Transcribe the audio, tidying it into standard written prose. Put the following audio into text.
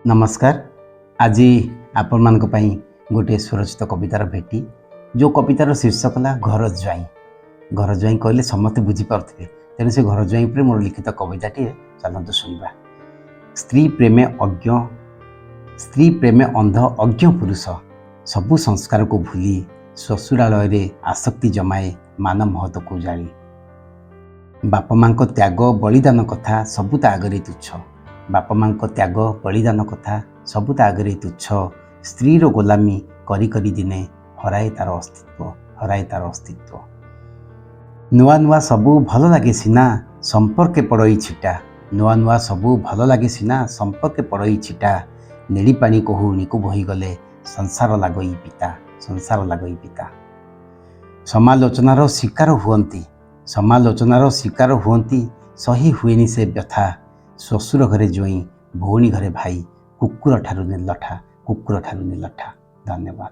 नमस्कार। आज आपण मानक पई गोटे स्वरचित कवितार भेटी जो कवितार शीर्षक है घर ज्वाई। घर ज्वाई कहले समस्ते बुझीपे तेणु से घर ज्वाई पर मोर लिखित कविताटी चलतु शुणा। स्त्री प्रेमे अंध अज्ञ पुरुष सबु संस्कार को भूली ससुरालय आसक्ति जमाए मान महत्व को जानी। बापा माँ त्याग बलिदान कथा सबुता आगरे तुच्छ। बापा माँ त्याग बलिदान कथा सबुता आगरे तुच्छ। स्त्री गोलामी करी करी दिने हराए तार अस्तित्व। नुआ नुआ सबू भल लगे सिना संपर्के पड़ई छिटा। नुआ नुआ सबू भल लगे सिना संपर्के पड़ई छिटा। नेड़ी पानी कहू निकु बही गले संसार लागई पिता। समालोचनार शिकार हुअंती सही हुएनी से व्यथा। श्वशुर घरे जोई भौणी घरे भाई कुकुर ठारू निर्लठा। धन्यवाद।